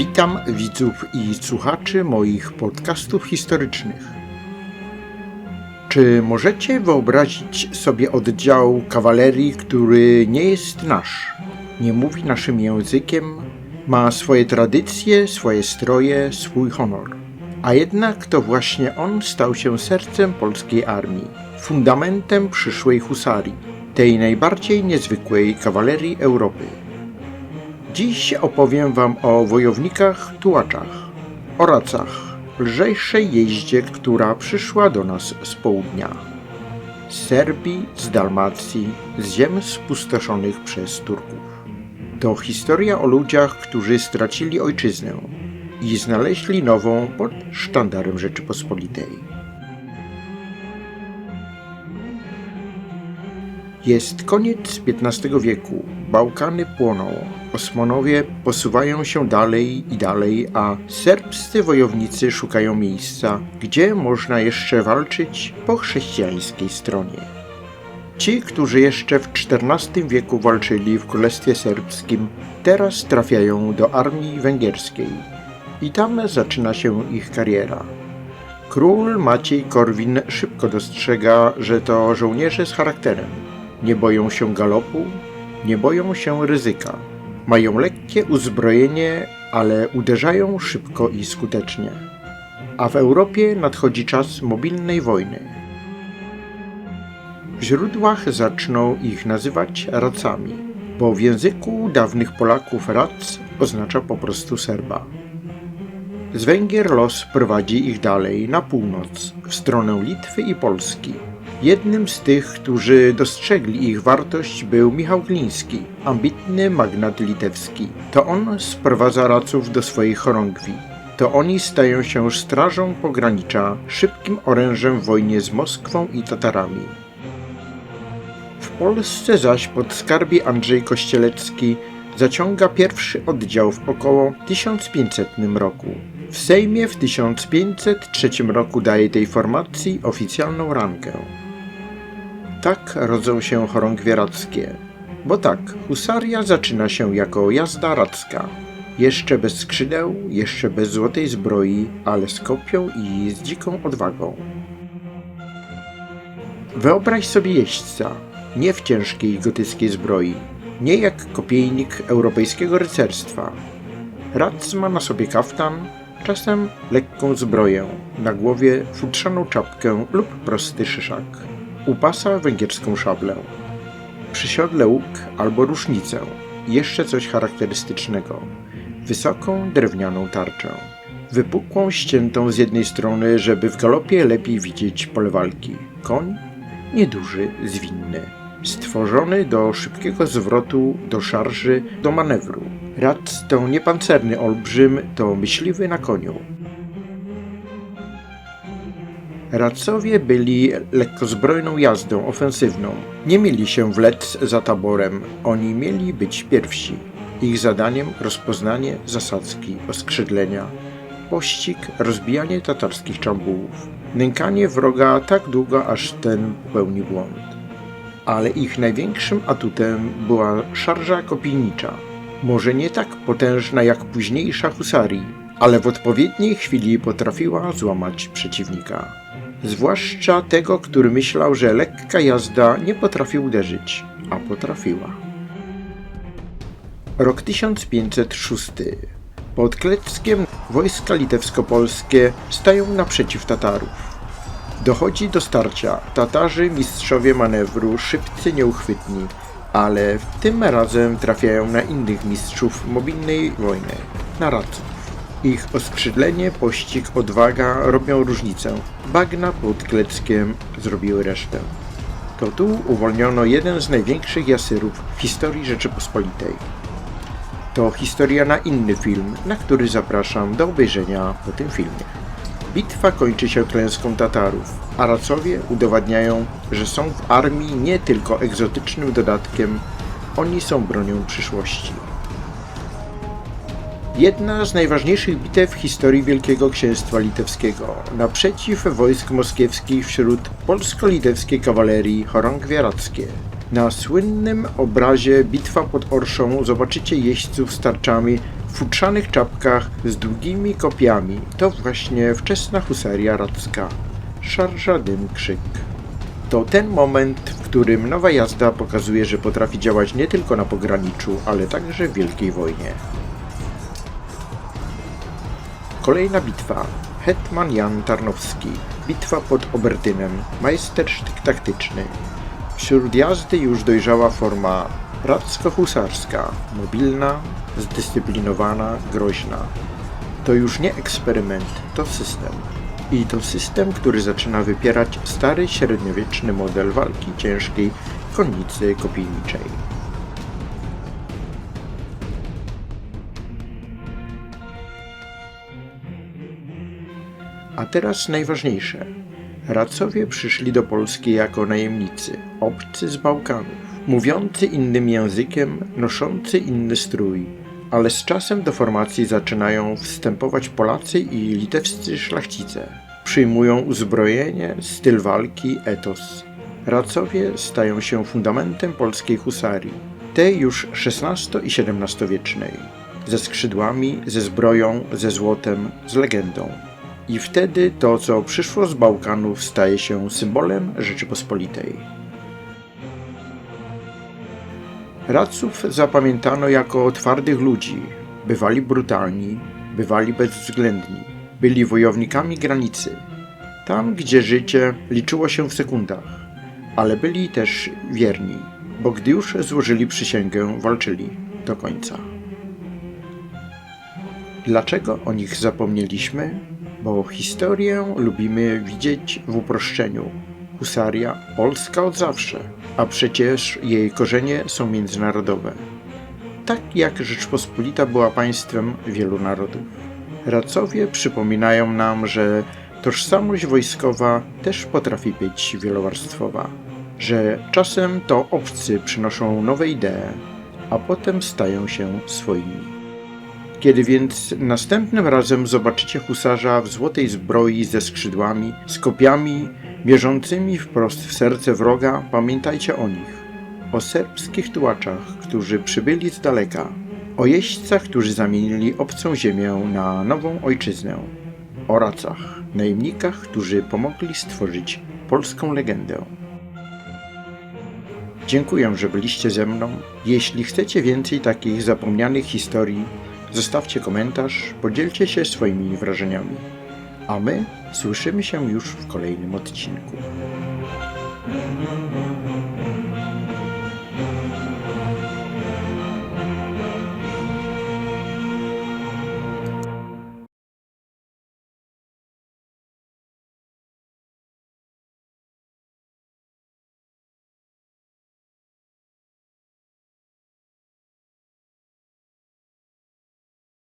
Witam widzów i słuchaczy moich podcastów historycznych. Czy możecie wyobrazić sobie oddział kawalerii, który nie jest nasz, nie mówi naszym językiem, ma swoje tradycje, swoje stroje, swój honor? A jednak to właśnie on stał się sercem polskiej armii, fundamentem przyszłej husarii, tej najbardziej niezwykłej kawalerii Europy. Dziś opowiem Wam o wojownikach tułaczach, o racach, lżejszej jeździe, która przyszła do nas z południa, z Serbii, z Dalmacji, z ziem spustoszonych przez Turków. To historia o ludziach, którzy stracili ojczyznę i znaleźli nową pod sztandarem Rzeczypospolitej. Jest koniec XV wieku, Bałkany płoną, Osmanowie posuwają się dalej i dalej, a serbscy wojownicy szukają miejsca, gdzie można jeszcze walczyć po chrześcijańskiej stronie. Ci, którzy jeszcze w XIV wieku walczyli w Królestwie Serbskim, teraz trafiają do armii węgierskiej i tam zaczyna się ich kariera. Król Maciej Korwin szybko dostrzega, że to żołnierze z charakterem. Nie boją się galopu, nie boją się ryzyka. Mają lekkie uzbrojenie, ale uderzają szybko i skutecznie. A w Europie nadchodzi czas mobilnej wojny. W źródłach zaczną ich nazywać racami, bo w języku dawnych Polaków rac oznacza po prostu Serba. Z Węgier los prowadzi ich dalej na północ, w stronę Litwy i Polski. Jednym z tych, którzy dostrzegli ich wartość, był Michał Gliński, ambitny magnat litewski. To on sprowadza raców do swojej chorągwi. To oni stają się strażą pogranicza, szybkim orężem w wojnie z Moskwą i Tatarami. W Polsce zaś podskarbie Andrzej Kościelecki zaciąga pierwszy oddział w około 1500 roku. W Sejmie w 1503 roku daje tej formacji oficjalną rangę. Tak rodzą się chorągwie radzkie. Bo tak, husaria zaczyna się jako jazda radzka. Jeszcze bez skrzydeł, jeszcze bez złotej zbroi, ale z kopią i z dziką odwagą. Wyobraź sobie jeźdźca, nie w ciężkiej gotyckiej zbroi, nie jak kopiejnik europejskiego rycerstwa. Radz ma na sobie kaftan, czasem lekką zbroję, na głowie futrzaną czapkę lub prosty szyszak. U pasa węgierską szablę. Przy siodle łuk albo różnicę, jeszcze coś charakterystycznego. Wysoką drewnianą tarczę. Wypukłą ściętą z jednej strony, żeby w galopie lepiej widzieć pole walki. Koń nieduży, zwinny. Stworzony do szybkiego zwrotu, do szarży, do manewru. Radz to niepancerny olbrzym, to myśliwy na koniu. Radcowie byli lekkozbrojną jazdą ofensywną. Nie mieli się wlec za taborem, oni mieli być pierwsi. Ich zadaniem rozpoznanie zasadzki, oskrzydlenia, pościg, rozbijanie tatarskich czambułów, nękanie wroga tak długo, aż ten popełni błąd. Ale ich największym atutem była szarża kopijnicza. Może nie tak potężna jak późniejsza husarii, ale w odpowiedniej chwili potrafiła złamać przeciwnika. Zwłaszcza tego, który myślał, że lekka jazda nie potrafi uderzyć, a potrafiła. Rok 1506. Pod Kleckiem wojska litewsko-polskie stają naprzeciw Tatarów. Dochodzi do starcia. Tatarzy, mistrzowie manewru, szybcy, nieuchwytni, ale tym razem trafiają na innych mistrzów mobilnej wojny, na radzów. Ich oskrzydlenie, pościg, odwaga robią różnicę. Bagna pod Kleckiem zrobiły resztę. To tu uwolniono jeden z największych jasyrów w historii Rzeczypospolitej. To historia na inny film, na który zapraszam do obejrzenia po tym filmie. Bitwa kończy się klęską Tatarów, a racowie udowadniają, że są w armii nie tylko egzotycznym dodatkiem, oni są bronią przyszłości. Jedna z najważniejszych bitew w historii Wielkiego Księstwa Litewskiego, naprzeciw wojsk moskiewskich wśród polsko-litewskiej kawalerii chorągwie radzkie. Na słynnym obrazie Bitwa pod Orszą zobaczycie jeźdźców z tarczami w futrzanych czapkach z długimi kopiami. To właśnie wczesna husaria radzka. Szarża, dym, krzyk. To ten moment, w którym nowa jazda pokazuje, że potrafi działać nie tylko na pograniczu, ale także w Wielkiej Wojnie. Kolejna bitwa. Hetman Jan Tarnowski. Bitwa pod Obertynem. Majstersztyk taktyczny. Wśród jazdy już dojrzała forma radzko-husarska. Mobilna, zdyscyplinowana, groźna. To już nie eksperyment, to system. I to system, który zaczyna wypierać stary, średniowieczny model walki ciężkiej konnicy kopijniczej. A teraz najważniejsze. Radcowie przyszli do Polski jako najemnicy, obcy z Bałkanów, mówiący innym językiem, noszący inny strój. Ale z czasem do formacji zaczynają wstępować Polacy i litewscy szlachcice. Przyjmują uzbrojenie, styl walki, etos. Radcowie stają się fundamentem polskiej husarii, tej już XVI i XVII-wiecznej, ze skrzydłami, ze zbroją, ze złotem, z legendą. I wtedy to, co przyszło z Bałkanów, staje się symbolem Rzeczypospolitej. Radców zapamiętano jako twardych ludzi. Bywali brutalni, bywali bezwzględni. Byli wojownikami granicy. Tam, gdzie życie liczyło się w sekundach. Ale byli też wierni, bo gdy już złożyli przysięgę, walczyli do końca. Dlaczego o nich zapomnieliśmy? Bo historię lubimy widzieć w uproszczeniu. Husaria polska od zawsze, a przecież jej korzenie są międzynarodowe. Tak jak Rzeczpospolita była państwem wielu narodów. Radcowie przypominają nam, że tożsamość wojskowa też potrafi być wielowarstwowa, że czasem to obcy przynoszą nowe idee, a potem stają się swoimi. Kiedy więc następnym razem zobaczycie husarza w złotej zbroi ze skrzydłami, z kopiami mierzącymi wprost w serce wroga, pamiętajcie o nich. O serbskich tułaczach, którzy przybyli z daleka. O jeźdźcach, którzy zamienili obcą ziemię na nową ojczyznę. O racach, najemnikach, którzy pomogli stworzyć polską legendę. Dziękuję, że byliście ze mną. Jeśli chcecie więcej takich zapomnianych historii, zostawcie komentarz, podzielcie się swoimi wrażeniami. A my słyszymy się już w kolejnym odcinku.